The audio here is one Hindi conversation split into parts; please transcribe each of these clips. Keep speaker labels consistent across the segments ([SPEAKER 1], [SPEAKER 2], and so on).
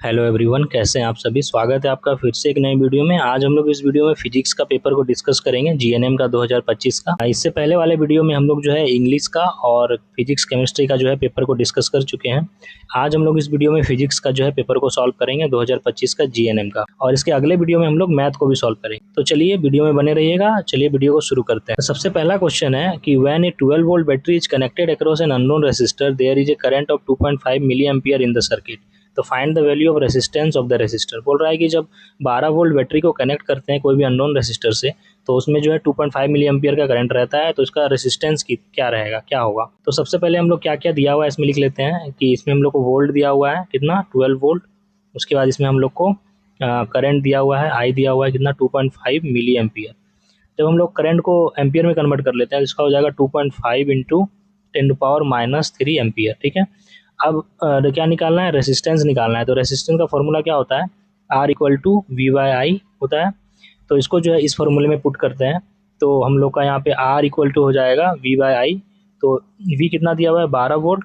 [SPEAKER 1] हेलो एवरीवन, कैसे हैं आप सभी। स्वागत है आपका फिर से एक नई वीडियो में। आज हम लोग इस वीडियो में फिजिक्स का पेपर को डिस्कस करेंगे, जीएनएम का 2025 का। इससे पहले वाले वीडियो में हम लोग जो है इंग्लिश का और फिजिक्स केमिस्ट्री का जो है पेपर को डिस्कस कर चुके हैं। आज हम लोग इस वीडियो में फिजिक्स का जो है पेपर को सॉल्व करेंगे 2025 का जीएनएम का, और इसके अगले वीडियो में हम लोग मैथ को भी सॉल्व करेंगे। तो चलिए वीडियो में बने रहिएगा। चलिए वीडियो को शुरू करते हैं। सबसे पहला क्वेश्चन है कि when a 12 volt battery is connected across an unknown resistor there is a current of 2.5 milli ampere in the circuit, तो find the value of resistance of the resistor. बोल रहा है कि जब 12 वोल्ट बैटरी को कनेक्ट करते हैं कोई भी अननोन रेसिस्टर से, तो उसमें जो है 2.5 मिली एम्पियर का करंट रहता है, तो इसका रेसिस्टेंस की क्या रहेगा, क्या होगा। तो सबसे पहले हम लोग क्या क्या दिया हुआ है इसमें लिख लेते हैं कि इसमें हम लोग को वोल्ट दिया हुआ है कितना 12 वोल्ट। उसके बाद इसमें हम लोग को करंट दिया हुआ है, आई दिया हुआ है कितना 2.5 मिली एम्पियर। जब हम लोग करंट को एम्पियर में कन्वर्ट कर लेते हैं तो इसका हो जाएगा 2.5 इंटू 10⁻³ एम्पियर। ठीक है। अब क्या निकालना है, रेसिस्टेंस निकालना है। तो रेसिस्टेंस का फॉर्मूला क्या होता है, R इक्वल टू V/I होता है। तो इसको जो है इस फॉर्मूले में पुट करते हैं, तो हम लोग का यहाँ पे R इक्वल टू हो जाएगा V/I। तो V कितना दिया हुआ है 12 वोल्ट,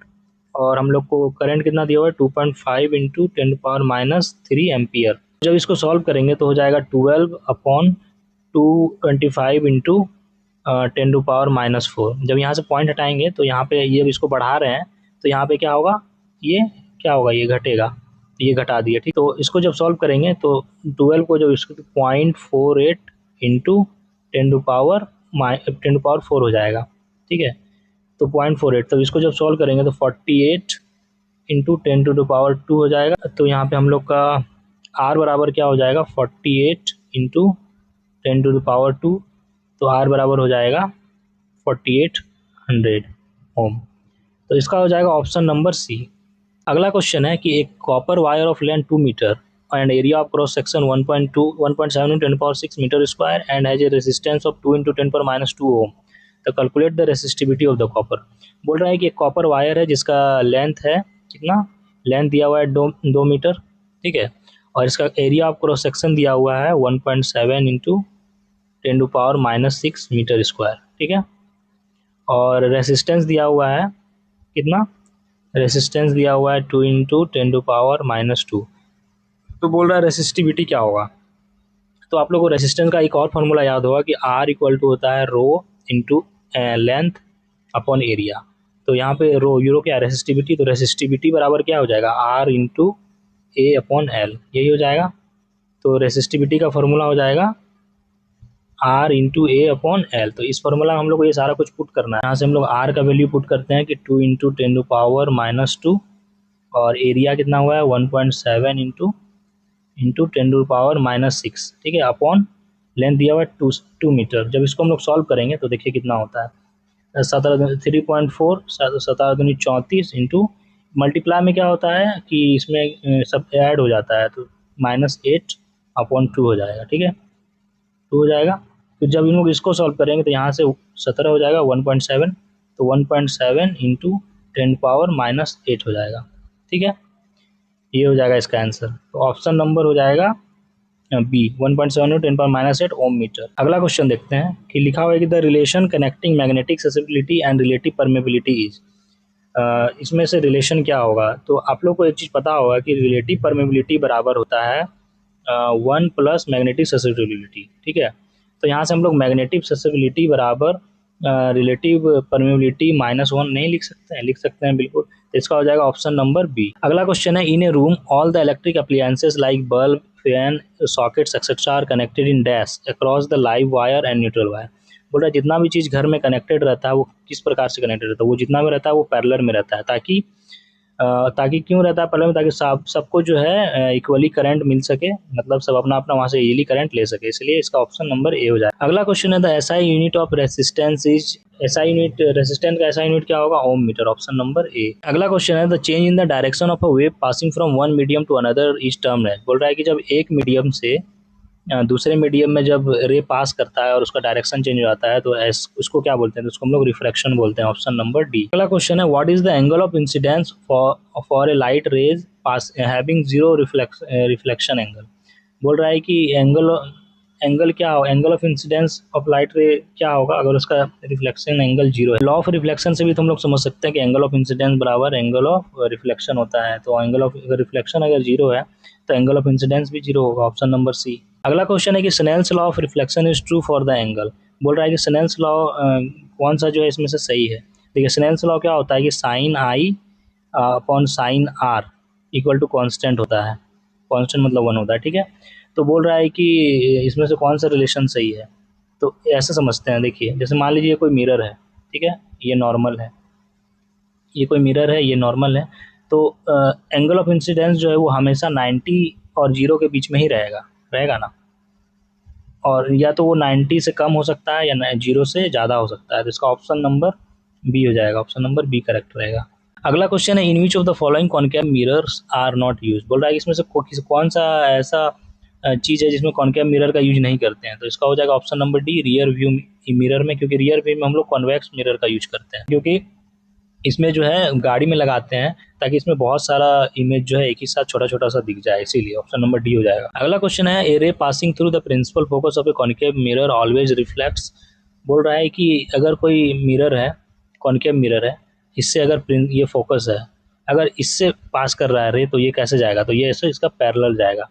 [SPEAKER 1] और हम लोग को करंट कितना दिया हुआ है 2.5 इंटू 10⁻³ एम्पियर। जब इसको सॉल्व करेंगे तो हो जाएगा 12/225 इंटू 10⁻⁻4। जब यहाँ से पॉइंट हटाएंगे तो यहाँ पे ये इसको बढ़ा रहे हैं, तो यहाँ पे क्या होगा, ये क्या होगा, ये घटेगा, ये घटा दिया। ठीक, तो इसको जब सॉल्व करेंगे तो 12 को जब इसको 0.48 इंटू 10⁻4 हो जाएगा। ठीक है, तो 0.48, तो इसको जब सॉल्व करेंगे तो 48 इंटू 10⁻2 हो जाएगा। तो यहाँ पे हम लोग का R बराबर क्या हो जाएगा 48 इंटू 10⁻2, तो R बराबर हो जाएगा 4800 ओम। तो इसका हो जाएगा ऑप्शन नंबर सी। अगला क्वेश्चन है कि एक copper wire of length 2 metre and area of cross section 1.7 × 10⁻6 metre square and has a resistance of 2 × 10⁻2 ohm, तो calculate the resistivity of the copper. बोल रहा है कि एक कॉपर वायर है जिसका लेंथ है कितना, लेंथ दिया हुआ है 2 मीटर। ठीक है, और इसका एरिया ऑफ क्रॉस सेक्शन दिया हुआ है 1.7 × 10⁻6 मीटर स्क्वायर। ठीक है, और रेसिस्टेंस दिया हुआ है कितना, रेसिस्टेंस दिया हुआ है 2 × 10⁻2। तो बोल रहा है रेसिस्टिविटी क्या होगा। तो आप लोग को रेसिस्टेंस का एक और फार्मूला याद होगा कि R इक्वल टू होता है rho into length upon area. तो यहाँ पे रो क्या है रेसिस्टिविटी, तो रेसिस्टिविटी बराबर क्या हो जाएगा R into A upon L, यही हो जाएगा। तो रेसिस्टिविटी का फार्मूला हो जाएगा R into A upon L। तो इस फॉर्मूला में हम लोग को ये सारा कुछ पुट करना है। यहाँ से हम लोग R का वैल्यू पुट करते हैं कि 2 × 10⁻2, और एरिया कितना हुआ है 1.7 इंटू 10⁻6। ठीक है, अपॉन लेंथ दिया हुआ है 2 मीटर। जब इसको हम लोग सॉल्व करेंगे तो देखिए कितना होता है 3.4 17 दूनी 34 इंटू मल्टीप्लाई में क्या होता है कि इसमें सब ऐड हो जाता है, तो -8/2 हो जाएगा। ठीक है, 2 हो जाएगा। तो जब इन लोग इसको सॉल्व करेंगे तो यहाँ से 17 हो जाएगा 1.7, तो 1.7 इंटू 10⁻8 हो जाएगा। ठीक है, ये हो जाएगा इसका आंसर। तो ऑप्शन नंबर हो जाएगा बी 1.7 × 10⁻8 ओम मीटर। अगला क्वेश्चन देखते हैं कि लिखा हुआ है कि the relation connecting magnetic susceptibility and relative permeability is, इसमें से रिलेशन क्या होगा। तो आप लोग को एक चीज़ पता होगा कि रिलेटिव परमेबिलिटी बराबर होता है 1 प्लस मैग्नेटिक ससेसिबिलिटी। ठीक है, तो यहाँ से हम लोग मैग्नेटिक ससेसिबिलिटी बराबर रिलेटिव परमेबिलिटी -1 नहीं लिख सकते हैं, लिख सकते हैं बिल्कुल। तो इसका हो जाएगा ऑप्शन नंबर बी। अगला क्वेश्चन है in a room all the electric appliances like bulb fan sockets etcetera are connected in dash across the live wire and neutral wire. बोल रहा है जितना भी चीज़ घर में कनेक्टेड रहता है वो किस प्रकार से कनेक्टेड रहता है, वो जितना भी रहता है वो पैरेलल में रहता है, ताकि क्यों रहता है पहले में, ताकि सबको जो है इक्वली करंट मिल सके, मतलब सब अपना अपना वहाँ से इजीली करंट ले सके, इसलिए इसका ऑप्शन नंबर ए हो जाए। अगला क्वेश्चन है the SI unit of resistance is, SI unit resistance का एसआई यूनिट क्या होगा ohm metre, option number A. अगला क्वेश्चन है the change in the direction of a wave passing from one medium to another is termed है। बोल रहा है कि जब एक मीडियम से दूसरे मीडियम में जब रे पास करता है और उसका डायरेक्शन चेंज हो जाता है तो उसको क्या बोलते हैं, तो उसको हम लोग रिफ्रैक्शन बोलते हैं, ऑप्शन नंबर डी। अगला क्वेश्चन है what is the angle of incidence for a light rays pass having zero reflection angle. बोल रहा है कि एंगल क्या हो, angle of incidence of light रे क्या होगा अगर उसका रिफ्लेक्शन एंगल 0 है। लॉ ऑफ रिफ्लेक्शन से भी तो हम लोग समझ सकते हैं कि एंगल ऑफ इंसिडेंस बराबर एंगल ऑफ रिफ्लेक्शन होता है। तो एंगल ऑफ रिफ्लेक्शन अगर 0 है तो एंगल ऑफ इंसिडेंस भी 0 होगा, ऑप्शन नंबर सी। अगला क्वेश्चन है कि Snell's law of reflection is true for the angle. बोल रहा है कि स्नेल्स लॉ कौन सा जो है इसमें से सही है। देखिए स्नेल्स लॉ क्या होता है कि sine I upon sine R equal to constant होता है, कॉन्स्टेंट मतलब 1 होता है, ठीक है। तो बोल रहा है कि इसमें से कौन सा रिलेशन सही है। तो ऐसे समझते हैं, देखिए जैसे मान लीजिए कोई मिरर है, ठीक है, ये नॉर्मल है, ये कोई मिरर है, ये नॉर्मल है। तो एंगल ऑफ इंसिडेंस जो है वो हमेशा 90 और 0 के बीच में ही रहेगा, रहेगा ना। और या तो वो 90 से कम हो सकता है या 0 से ज़्यादा हो सकता है। तो इसका ऑप्शन नंबर बी हो जाएगा, ऑप्शन नंबर बी करेक्ट रहेगा। अगला क्वेश्चन है in which of the following concave mirrors are not use. बोल रहा है कि इसमें से कौन सा ऐसा चीज़ है जिसमें कॉनकेव मिरर का यूज नहीं करते हैं। तो इसका हो जाएगा option number D rear view mirror में, क्योंकि रियर व्यू में हम लोग कॉन्वेक्स मिरर का यूज करते हैं, क्योंकि इसमें जो है गाड़ी में लगाते हैं ताकि इसमें बहुत सारा इमेज जो है एक ही साथ छोटा छोटा सा दिख जाए, इसीलिए ऑप्शन नंबर डी हो जाएगा। अगला क्वेश्चन है a ray passing through the principal focus of a concave mirror always reflects. बोल रहा है कि अगर कोई मिरर है, कॉनकेव मिरर है, इससे अगर ये फोकस है, अगर इससे पास कर रहा है रे तो ये कैसे जाएगा, तो ये ऐसे इसका पैरेलल जाएगा,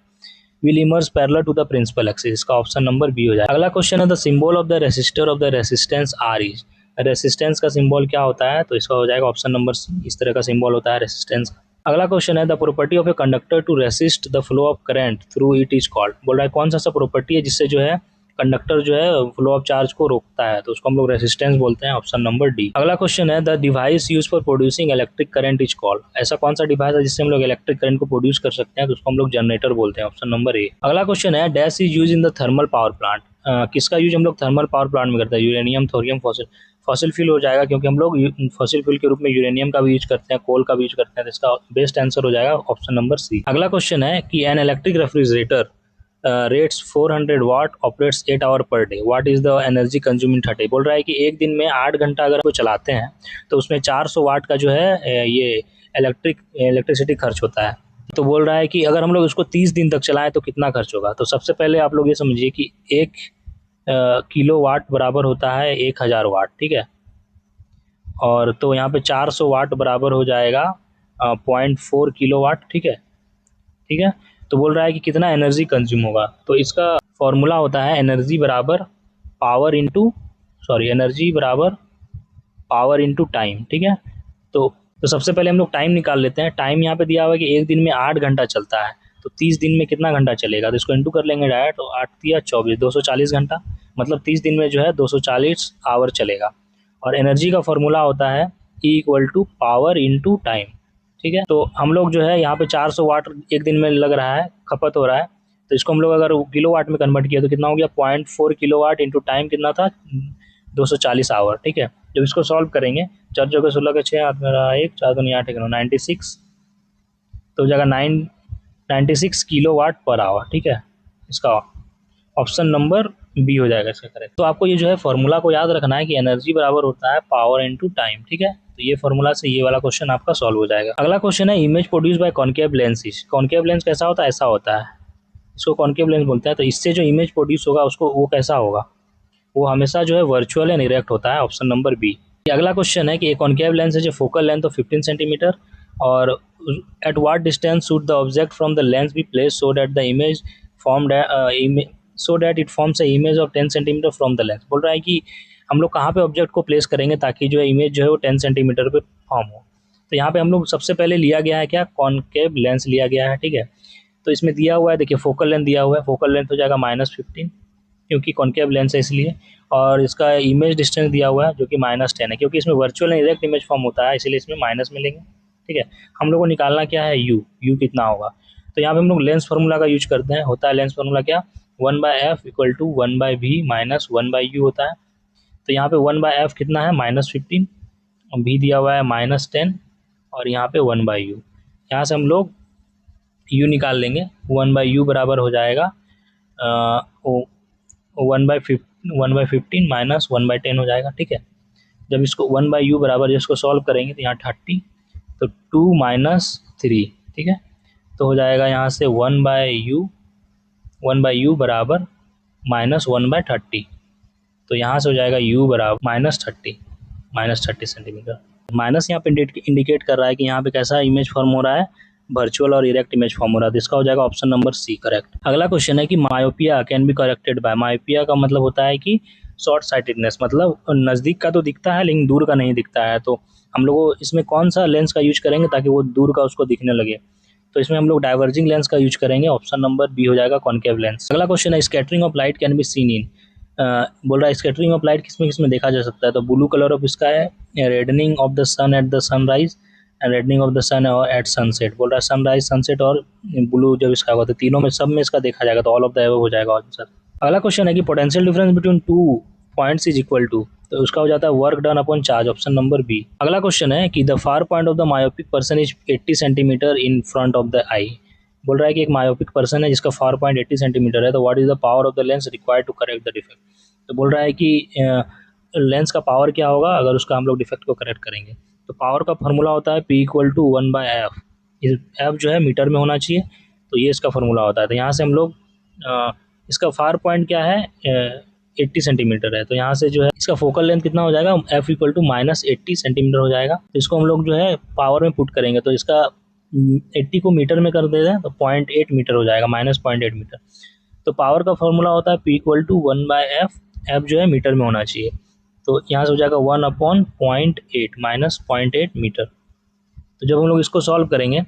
[SPEAKER 1] will emerge parallel to the principal axis. इसका ऑप्शन नंबर बी हो जाएगा। अगला क्वेश्चन है the symbol of the resistor of the resistance R is. Resistance का सिंबल क्या होता है, तो इसका हो जाएगा ऑप्शन नंबर सी, इस तरह का सिंबल होता है रेसिस्टेंस का। अगला क्वेश्चन है the property of a conductor to resist the flow of current through it is called. बोल रहा है कौन सा प्रॉपर्टी है जिससे जो है कंडक्टर जो है फ्लो ऑफ चार्ज को रोकता है, तो उसको हम लोग रेसिस्टेंस बोलते हैं, ऑप्शन नंबर डी। अगला क्वेश्चन है the device use for producing electric current is called. ऐसा कौन सा डिवाइस है जिससे हम लोग इलेक्ट्रिक करंट को प्रोड्यूस कर सकते हैं, तो उसको हम लोग जनरेटर बोलते हैं, ऑप्शन नंबर ए। अगला क्वेश्चन है dash is use in the thermal power plant. किसका यूज हम लोग थर्मल पावर प्लांट में करते हैं, यूरेनियम, थोरियम, फॉसिल फ्यूल हो जाएगा, क्योंकि हम लोग फॉसिल फ्यूल के रूप में यूरेनियम का भी यूज करते हैं, कोल का भी यूज करते हैं, तो इसका बेस्ट आंसर हो जाएगा ऑप्शन नंबर सी। अगला क्वेश्चन है कि an electric refrigerator rates 400 watt operates 8 hour per day, what is the energy consuming 30। बोल रहा है कि एक दिन में 8 घंटा अगर वो चलाते हैं तो उसमें 400 वाट का जो है ये इलेक्ट्रिसिटी खर्च होता है। तो बोल रहा है कि अगर हम लोग इसको 30 दिन तक चलाएं तो कितना खर्च होगा। तो सबसे पहले आप लोग ये समझिए कि 1 किलो वाट बराबर होता है 1000 वाट, ठीक है। और तो यहाँ पे 400 वाट बराबर हो जाएगा 0.4 किलो वाट, ठीक है, ठीक है। तो बोल रहा है कि कितना एनर्जी कंज्यूम होगा, तो इसका फॉर्मूला होता है एनर्जी बराबर पावर इंटू टाइम, ठीक है। तो सबसे पहले हम लोग टाइम निकाल लेते हैं। टाइम यहाँ पे दिया हुआ है कि एक दिन में 8 घंटा चलता है, तो 30 दिन में कितना घंटा चलेगा, तो इसको इंटू कर लेंगे डायरेक्ट। तो 8 या 24, 240 घंटा, मतलब 30 दिन में जो है 240 आवर चलेगा। और एनर्जी का फॉर्मूला होता है E equal to power into time, ठीक है। तो हम लोग जो है यहाँ पे 400 वाट एक दिन में लग रहा है, खपत हो रहा है, तो इसको हम लोग अगर किलो वाट में कन्वर्ट किया तो कितना हो गया, 0.4 किलो वाट इंटू टाइम कितना था, 240 आवर, ठीक है। जब इसको सॉल्व करेंगे 4 जगह 16 के 6 हाथ में रहा 1, 4 दूनी 8 96, तो हो जाएगा 96 किलो वाट पर आवर, ठीक है। इसका ऑप्शन नंबर बी हो जाएगा इसका करेक्ट। तो आपको ये जो है फॉर्मूला को याद रखना है कि एनर्जी बराबर होता है पावर इनटू टाइम, ठीक है। तो ये फॉर्मूला से ये वाला क्वेश्चन आपका सॉल्व हो जाएगा। अगला क्वेश्चन है image produce by concave lens. Concave lens कैसा होता है, ऐसा होता है, इसको कॉनकेव लेंस बोलते हैं। तो इससे जो इमेज प्रोड्यूस होगा उसको वो कैसा होगा, वो हमेशा जो है वर्चुअल एंड इरेक्ट होता है, ऑप्शन नंबर बी। अगला क्वेश्चन है कि एक कॉनकेव लेंस है जो फोकल लेंथ ऑफ 15 सेंटीमीटर और at what distance should the object from the lens be place so that the image it forms a image of 10 centimetre from the lens. बोल रहा है कि हम लोग कहाँ पे ऑब्जेक्ट को प्लेस करेंगे ताकि जो है इमेज जो है वो 10 सेंटीमीटर पे फॉर्म हो। तो यहाँ पे हम लोग सबसे पहले लिया गया है क्या, कॉनकेव लेंस लिया गया है, ठीक है। तो इसमें दिया हुआ है, देखिए फोकल लेंथ दिया हुआ है, फोकल लेंथ हो जाएगा -15 क्योंकि कॉनकेव लेंस है इसलिए। और इसका इमेज डिस्टेंस दिया हुआ है जो कि -10 है, क्योंकि इसमें virtual and direct image form होता है, इसलिए इसमें माइनस में लेंगे, ठीक है। हम लोग को निकालना क्या है, यू कितना होगा। तो यहाँ पे हम लोग लेंस फार्मूला का यूज करते हैं, होता है लेंस फार्मूला क्या, 1/f equal to 1/v minus 1/u होता है। तो यहाँ पे 1/f कितना है, -15, और v दिया हुआ है -10, और यहाँ पे 1/u। यहाँ से हम लोग u निकाल लेंगे, 1/u बराबर हो जाएगा 1/15 माइनस 1/10 हो जाएगा, ठीक है। जब इसको 1/u बराबर इसको सॉल्व करेंगे तो यहाँ 30, तो 2 - 3, ठीक है। तो हो जाएगा यहाँ से 1/u बराबर -1/30। तो यहाँ से हो जाएगा u बराबर -30 सेंटीमीटर। माइनस यहाँ पे इंडिकेट कर रहा है कि यहाँ पे कैसा इमेज फॉर्म हो रहा है, वर्चुअल और इरेक्ट इमेज फॉर्म हो रहा है। तो इसका हो जाएगा ऑप्शन नंबर सी करेक्ट। अगला क्वेश्चन है कि myopia can be corrected bye. Myopia का मतलब होता है कि शॉर्ट साइटेडनेस, मतलब नज़दीक का तो दिखता है लेकिन दूर का नहीं दिखता है। तो हम लोग इसमें कौन सा लेंस का यूज करेंगे ताकि वो दूर का उसको दिखने लगे, तो इसमें हम लोग डाइवर्जिंग लेंस का यूज करेंगे। ऑप्शन नंबर बी हो जाएगा कॉनकेव लेंस। अगला क्वेश्चन है scattering of light can be seen in. बोल रहा है स्कैटरिंग ऑफ लाइट किसमें किसमें देखा जा सकता है। तो ब्लू कलर ऑफ इसका है reddening of the sun at the sunrise and reddening of the sun at sunset. बोल रहा है सनराइज, सनसेट और ब्लू जब इसका होगा तो तीनों में सब में इसका देखा जाएगा, तो ऑल ऑफ द एबव हो जाएगा आंसर। अगला क्वेश्चन है कि potential difference between two points is equal to. तो उसका हो जाता है work done upon charge. Option number B. अगला क्वेश्चन है कि the far point of the myopic person is 80 centimetre in front of the eye. बोल रहा है कि एक मायोपिक पर्सन है जिसका फार पॉइंट 80 सेंटीमीटर है, तो what is the power of the lens required to correct the defect. तो बोल रहा है कि लेंस का पावर क्या होगा अगर उसका हम लोग डिफेक्ट को करेक्ट करेंगे। तो पावर का फार्मूला होता है P = 1/f। एफ जो है मीटर में होना चाहिए, तो ये इसका फार्मूला होता है। तो यहाँ से हम लोग इसका फार पॉइंट क्या है 80 सेंटीमीटर है, तो यहाँ से जो है इसका फोकल लेंथ कितना हो जाएगा F = -80 सेंटीमीटर हो जाएगा। तो इसको हम लोग जो है पावर में पुट करेंगे, तो इसका 80 को मीटर में कर दे दें तो 0.8 मीटर हो जाएगा, -0.8 मीटर। तो पावर का फॉर्मूला होता है P = 1/f। एफ जो है मीटर में होना चाहिए, तो यहाँ से हो जाएगा 1/0.8 -0.8 मीटर। तो जब हम लोग इसको सॉल्व करेंगे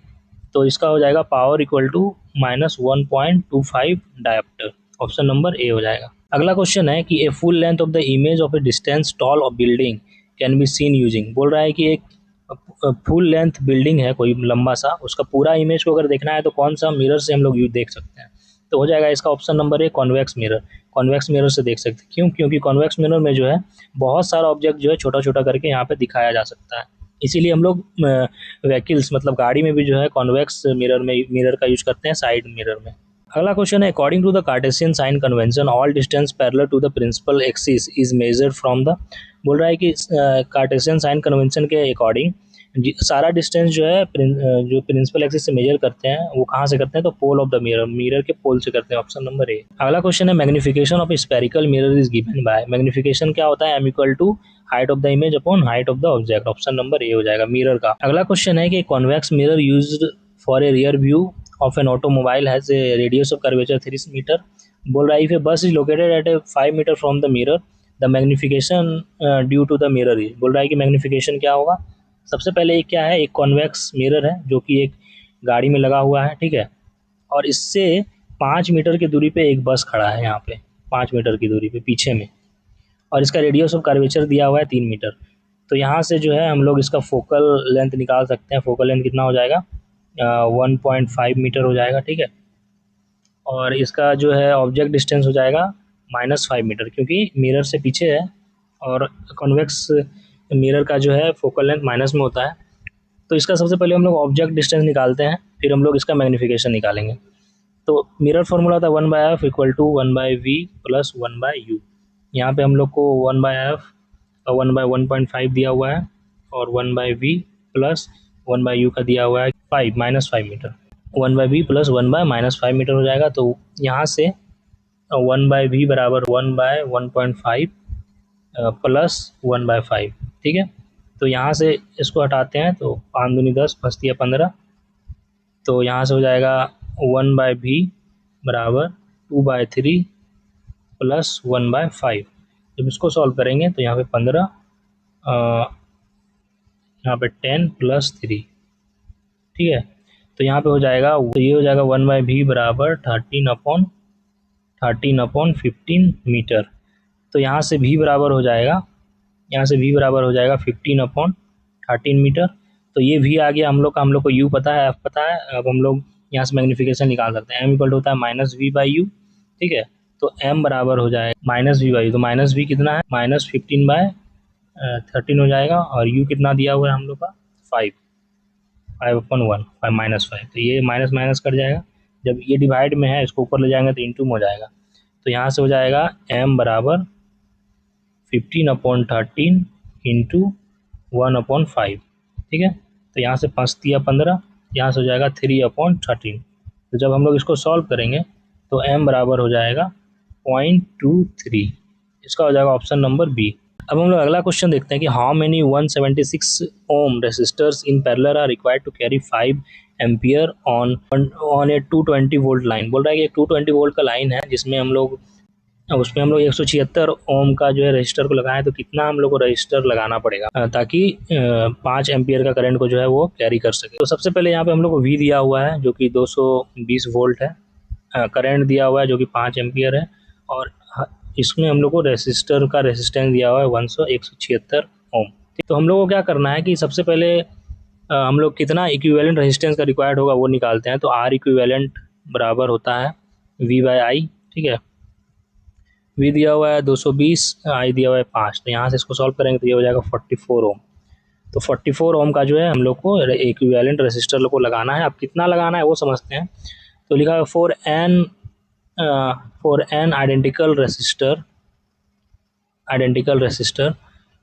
[SPEAKER 1] तो इसका हो जाएगा power equal to -1.25 dioptre. Option number A हो जाएगा। अगला क्वेश्चन है कि a full length of the image of a distance tall of building can be seen using. बोल रहा है कि एक फुल लेंथ बिल्डिंग है कोई लंबा सा, उसका पूरा इमेज को अगर देखना है तो कौन सा मिरर से हम लोग देख सकते हैं। तो हो जाएगा इसका option number a convex mirror. Convex mirror से देख सकते हैं, क्यों? क्योंकि कॉन्वेक्स मिरर में जो है बहुत सारा ऑब्जेक्ट जो है छोटा छोटा करके यहाँ पे दिखाया जा सकता है। इसीलिए हम लोग व्हीकल्स मतलब गाड़ी में भी जो है कॉन्वेक्स मिरर का यूज करते हैं साइड मिरर में। अगला क्वेश्चन है according to the Cartesian sign convention all distance parallel to the principal axis is measured from the. बोल रहा है कि कार्टेशियन साइन कन्वेंशन के अकॉर्डिंग सारा डिस्टेंस जो है जो प्रिंसिपल एक्सिस से मेजर करते हैं वो कहाँ से करते हैं, तो पोल ऑफ द मिरर के पोल से करते हैं। Option number A. अगला क्वेश्चन है magnification of spherical mirror is given by. Magnification क्या होता है M = height of the image upon height of the object. Option number A हो जाएगा मिरर का। अगला क्वेश्चन है कि convex mirror used for a rear view of an automobile has a radius of curvature 3 metre. बोल रहा है if a bus is located at A 5 metre from the mirror the magnification due to the mirror is. बोल रहा है कि मैग्निफिकेशन क्या होगा। सबसे पहले एक क्या है, एक कॉन्वेक्स मिरर है जो कि एक गाड़ी में लगा हुआ है, ठीक है, और इससे 5 मीटर की दूरी पे एक बस खड़ा है, यहाँ पे 5 मीटर की दूरी पे पीछे में, और इसका रेडियस ऑफ कर्वेचर दिया हुआ है 3 मीटर। तो यहाँ से जो है हम लोग इसका फोकल लेंथ निकाल सकते हैं। फोकल लेंथ कितना हो जाएगा 1.5 मीटर हो जाएगा, ठीक है, और इसका जो है ऑब्जेक्ट डिस्टेंस हो जाएगा -5 मीटर क्योंकि मिरर से पीछे है और कॉन्वेक्स मिरर का जो है फोकल लेंथ माइनस में होता है। तो इसका सबसे पहले हम लोग ऑब्जेक्ट डिस्टेंस निकालते हैं, फिर हम लोग इसका मैग्निफिकेशन निकालेंगे। तो मिरर फॉर्मूला था 1/f = 1/v + 1/u। यहाँ पे हम लोग को 1/f 1/1.5 दिया हुआ है और 1/v + 1/u का दिया हुआ है -5 मीटर। 1/v + 1/-5 मीटर हो जाएगा। तो यहाँ से 1/v = 1/1.5 + 1/5, ठीक है। तो यहाँ से इसको हटाते हैं तो 5 दूनी 10 × 15। तो यहाँ से हो जाएगा 1/v = 2/3 + 1/5। जब इसको सॉल्व करेंगे तो यहाँ पे 15 यहाँ पे 10 + 3, ठीक है। तो यहाँ पे हो जाएगा, तो ये हो जाएगा 1/v = 13/15 मीटर। तो यहाँ से v बराबर हो जाएगा, यहाँ से v बराबर हो जाएगा 15/13 मीटर। तो ये v आ गया हम लोग को u पता है, f पता है। अब हम लोग यहाँ से मैग्निफिकेशन निकाल सकते हैं। m = होता है -v/u, ठीक है। तो m बराबर हो जाएगा -v/u। तो -v कितना है -15/13 हो जाएगा, और u कितना दिया हुआ है हम लोग का 5/1 -5। तो ये माइनस माइनस कट जाएगा। जब ये डिवाइड में है इसको ऊपर ले जाएंगे तो इंटू में हो जाएगा। तो यहाँ से हो जाएगा m = 15/13 × 1/5, ठीक है। तो यहाँ से 5 × 15, यहाँ से हो जाएगा 3/13। तो जब हम लोग इसको सॉल्व करेंगे तो m बराबर हो जाएगा 0.23, इसका हो जाएगा ऑप्शन नंबर बी। अब हम लोग अगला क्वेश्चन देखते हैं कि how many 176 ohm resistors in parallel are required to carry 5 ampere on a 220 volt line. बोल रहा है कि एक 220 वोल्ट का लाइन है जिसमें हम लोग 176 ओम का जो है रजिस्टर को लगाएं, तो कितना हम लोग को रजिस्टर लगाना पड़ेगा ताकि 5 एम्पियर का करंट को जो है वो कैरी कर सके। तो सबसे पहले यहाँ पे हम लोग को वी दिया हुआ है जो कि 220 वोल्ट है, करंट दिया हुआ है जो कि 5 एम्पियर है, और इसमें हम लोग को रेसिस्टर का रेसिस्टेंस दिया हुआ है 176 ओम। तो हम लोग को क्या करना है कि सबसे पहले हम लोग कितना इक्विवेलेंट रेजिस्टेंस का रिक्वायर्ड होगा वो निकालते हैं। तो आर इक्विवेलेंट बराबर होता है वी बाई आई, ठीक है। वी दिया हुआ है 220, आई दिया हुआ है 5, तो यहाँ से इसको सॉल्व करेंगे तो ये हो जाएगा 44 ओम। तो 44 ओम का जो है हम लोग को इक्विवेलेंट रेजिस्टर को लगाना है। अब कितना लगाना है वो समझते हैं। तो लिखा है फॉर एन आइडेंटिकल रेसिस्टर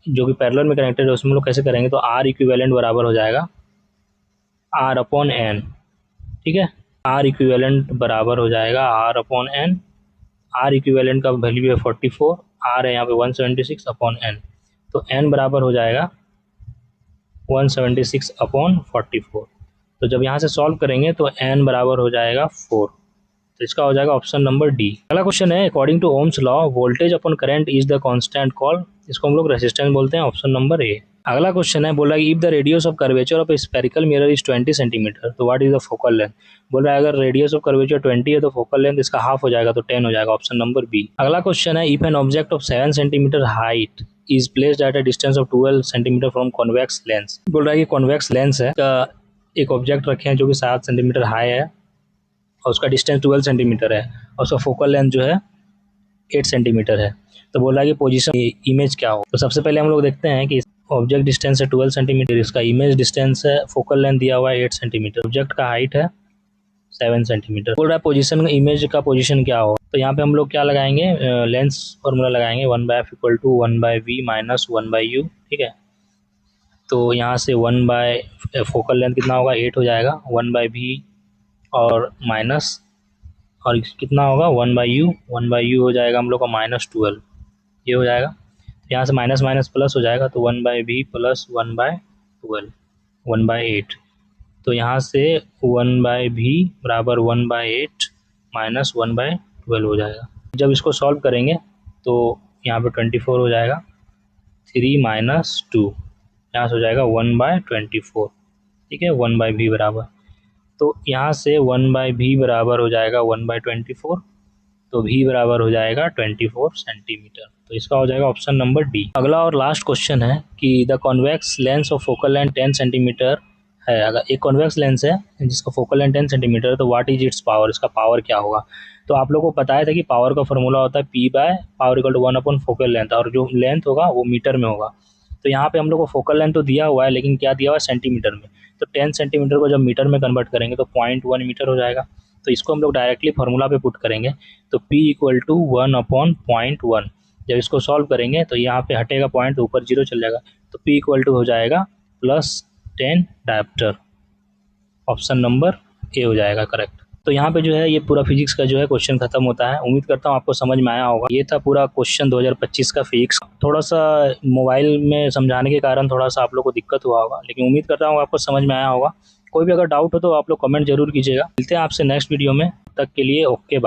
[SPEAKER 1] जो कि पैरेलल में कनेक्टेड है, उसमें हम लोग कैसे करेंगे, तो आर इक्विवेलेंट बराबर हो जाएगा आर अपॉन एन, ठीक है। आर इक्विवेलेंट बराबर हो जाएगा R upon N. R equivalent का वैल्यू है 44, आर है यहाँ पे 176 अपॉन एन, तो एन बराबर हो जाएगा 176 अपॉन 44। तो जब यहाँ से सॉल्व करेंगे तो एन बराबर हो जाएगा 4, तो इसका हो जाएगा ऑप्शन नंबर डी। अगला क्वेश्चन है according to Ohm's law voltage upon current is the constant call, इसको हम लोग रेजिस्टेंस बोलते हैं, ऑप्शन नंबर ए। अगला क्वेश्चन है बोल रहा है if the radius of curvature of spherical mirror is 20 centimetre तो what is the focal length. बोल रहा है अगर रेडियस ऑफ कर्वेचर 20 है तो फोकल लेंथ इसका हाफ हो जाएगा, तो 10 हो जाएगा, ऑप्शन नंबर बी। अगला क्वेश्चन है if an object of 7 centimetre height is placed at a distance of 12 centimetre from convex lens. बोल रहा है कि कॉन्वेक्स लेंस है, एक ऑब्जेक्ट रखे हैं जो कि 7 सेंटीमीटर हाई है और उसका डिस्टेंस 12 सेंटीमीटर है और उसका फोकल लेंथ जो है 8 सेंटीमीटर है। तो बोल रहा है कि पोजीशन इमेज क्या हो। तो सबसे पहले हम लोग देखते हैं कि ऑब्जेक्ट डिस्टेंस है 12 सेंटीमीटर, इसका इमेज डिस्टेंस है, फोकल लेंथ दिया हुआ है 8 सेंटीमीटर, ऑब्जेक्ट का हाइट है 7 सेंटीमीटर। बोल रहा है पोजीशन इमेज का पोजीशन क्या हो। तो यहाँ पे हम लोग क्या लगाएंगे, लेंस फॉर्मूला लगाएंगे 1/f = 1/v माइनस 1/u, ठीक है। तो यहाँ से 1 फोकल लेंथ कितना होगा 8 हो जाएगा, 1/v और माइनस और कितना होगा 1/u हो जाएगा हम लोग का -12, ये हो जाएगा। यहाँ से माइनस माइनस प्लस हो जाएगा तो 1/v प्लस 1/12 1/8। तो यहाँ से 1/v बराबर 1/8 माइनस 1/12 हो जाएगा। जब इसको सॉल्व करेंगे तो यहाँ पे 24 हो जाएगा, 3 माइनस 2 यहाँ से हो जाएगा 1/24, ठीक है, 1/v बराबर। तो यहाँ से 1/v बराबर हो जाएगा 1/24, तो v बराबर हो जाएगा 24 सेंटीमीटर, तो इसका हो जाएगा ऑप्शन नंबर डी। अगला और लास्ट क्वेश्चन है कि the convex lens of focal length 10 centimetre है। अगर एक कॉन्वेक्स लेंस है जिसका फोकल लेंथ 10 सेंटीमीटर है तो व्हाट इज इट्स पावर, इसका पावर क्या होगा। तो आप लोगों को बताया था कि पावर का फॉर्मूला होता है P/पावर = 1 फोकल लेंथ, और जो लेंथ होगा वो मीटर में होगा। तो यहाँ पे हम लोग को फोकल लेंथ तो दिया हुआ है लेकिन क्या दिया हुआ है सेंटीमीटर में, तो 10 सेंटीमीटर को जब मीटर में कन्वर्ट करेंगे तो 0.1 मीटर हो जाएगा। तो इसको हम लोग डायरेक्टली फार्मूला पे पुट करेंगे, तो P = 1/0.1। जब इसको सॉल्व करेंगे तो यहाँ पे हटेगा पॉइंट तो ऊपर 0 चल जाएगा, तो P = हो जाएगा +10 डायप्टर, ऑप्शन नंबर ए हो जाएगा करेक्ट। तो यहाँ पे जो है ये पूरा फिजिक्स का जो है क्वेश्चन खत्म होता है। उम्मीद करता हूँ आपको समझ में आया होगा। ये था पूरा क्वेश्चन 2025 का फिजिक्स। थोड़ा सा मोबाइल में समझाने के कारण थोड़ा सा आप लोग को दिक्कत हुआ होगा, लेकिन उम्मीद करता हूँ आपको समझ में आया होगा। कोई भी अगर डाउट हो तो आप लोग कमेंट जरूर कीजिएगा। मिलते हैं आपसे नेक्स्ट वीडियो में, तब तक के लिए ओके बाय।